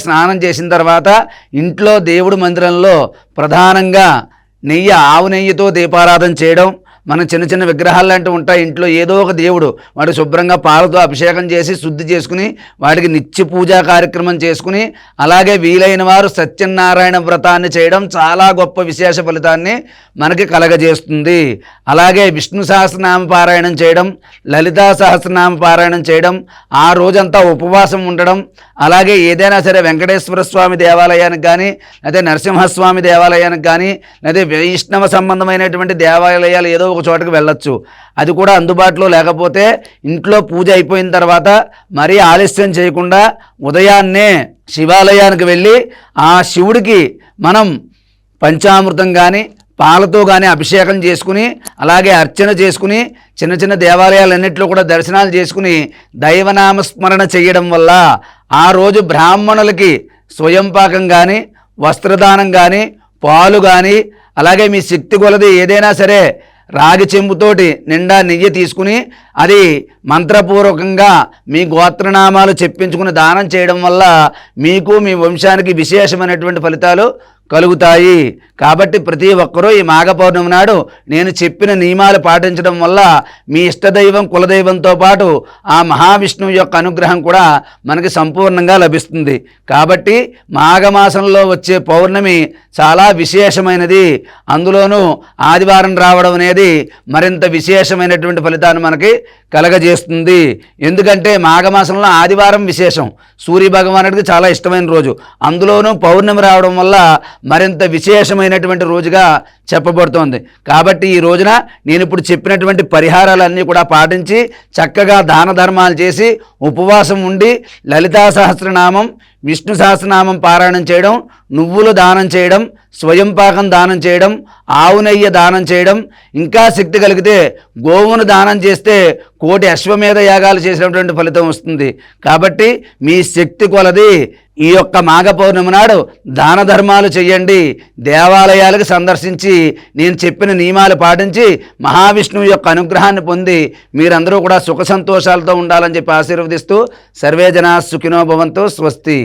స్నానం చేసిన తర్వాత ఇంట్లో దేవుడి మందిరంలో ప్రధానంగా ఆవు నెయ్యితో దీపారాధన చేయడం. మన చిన్న చిన్న విగ్రహాలు లాంటివి ఉంటాయి ఇంట్లో, ఏదో ఒక దేవుడు వాడు శుభ్రంగా పాలతో అభిషేకం చేసి శుద్ధి చేసుకుని వాడికి నిత్య పూజా కార్యక్రమం చేసుకుని, అలాగే వీలైన వారు సత్యనారాయణ వ్రతాన్ని చేయడం చాలా గొప్ప విశేష ఫలితాన్ని మనకి కలగజేస్తుంది. అలాగే విష్ణు సహస్రనామ పారాయణం చేయడం, లలితా సహస్రనామ పారాయణం చేయడం, ఆ రోజంతా ఉపవాసం ఉండడం. అలాగే ఏదైనా సరే వెంకటేశ్వర స్వామి దేవాలయానికి కానీ, లేదా నరసింహస్వామి దేవాలయానికి కానీ, లేదా వైష్ణవ సంబంధమైనటువంటి దేవాలయాలు ఏదో ఒక చోటకి వెళ్ళొచ్చు. అది కూడా అందుబాటులో లేకపోతే ఇంట్లో పూజ అయిపోయిన తర్వాత మరీ ఆలస్యం చేయకుండా ఉదయాన్నే శివాలయానికి వెళ్ళి ఆ శివుడికి మనం పంచామృతం కానీ పాలతో కానీ అభిషేకం చేసుకుని, అలాగే అర్చన చేసుకుని, చిన్న చిన్న దేవాలయాలన్నింటిలో కూడా దర్శనాలు చేసుకుని దైవనామస్మరణ చేయడం వల్ల ఆ రోజు బ్రాహ్మణులకి స్వయంపాకం కానీ, వస్త్రదానం కానీ, పాలు కానీ, అలాగే మీ శక్తి కొలది ఏదైనా సరే రాగి చెంబుతోటి నిండా నెయ్యి తీసుకుని అది మంత్రపూర్వకంగా మీ గోత్రనామాలు చెప్పించుకుని దానం చేయడం వల్ల మీకు మీ వంశానికి విశేషమైనటువంటి ఫలితాలు కలుగుతాయి. కాబట్టి ప్రతి ఒక్కరూ ఈ మాఘ పౌర్ణమి నాడు నేను చెప్పిన నియమాలు పాటించడం వల్ల మీ ఇష్టదైవం కులదైవంతో పాటు ఆ మహావిష్ణువు యొక్క అనుగ్రహం కూడా మనకి సంపూర్ణంగా లభిస్తుంది. కాబట్టి మాఘమాసంలో వచ్చే పౌర్ణమి చాలా విశేషమైనది. అందులోనూ ఆదివారం రావడం అనేది మరింత విశేషమైనటువంటి ఫలితాన్ని మనకి కలగజేస్తుంది. ఎందుకంటే మాఘమాసంలో ఆదివారం విశేషం, సూర్య భగవానుడికి చాలా ఇష్టమైన రోజు, అందులోనూ పౌర్ణమి రావడం వల్ల మరింత విశేషమైనటువంటి రోజుగా చెప్పబడుతోంది. కాబట్టి ఈ రోజున నేను ఇప్పుడు చెప్పినటువంటి పరిహారాలన్నీ కూడా పాటించి చక్కగా దాన ధర్మాలు చేసి ఉపవాసం ఉండి లలితా సహస్రనామం, విష్ణు సహస్రనామం పారాయణం చేయడం, నువ్వులు దానం చేయడం, స్వయంపాకం దానం చేయడం, ఆవు నెయ్యి దానం చేయడం, ఇంకా శక్తి కలిగితే గోవును దానం చేస్తే కోటి అశ్వమేధ యాగాలు చేసినటువంటి ఫలితం వస్తుంది. కాబట్టి మీ శక్తి కొలది ఈ యొక్క మాఘ పౌర్ణమి నాడు దాన ధర్మాలు చేయండి. దేవాలయాలకు సందర్శించి నేను చెప్పిన నియమాలు పాటించి మహావిష్ణువు యొక్క అనుగ్రహాన్ని పొంది మీరందరూ కూడా సుఖ సంతోషాలతో ఉండాలని చెప్పి ఆశీర్వదిస్తూ సర్వే జనా సుఖినో భవంతు. స్వస్తి.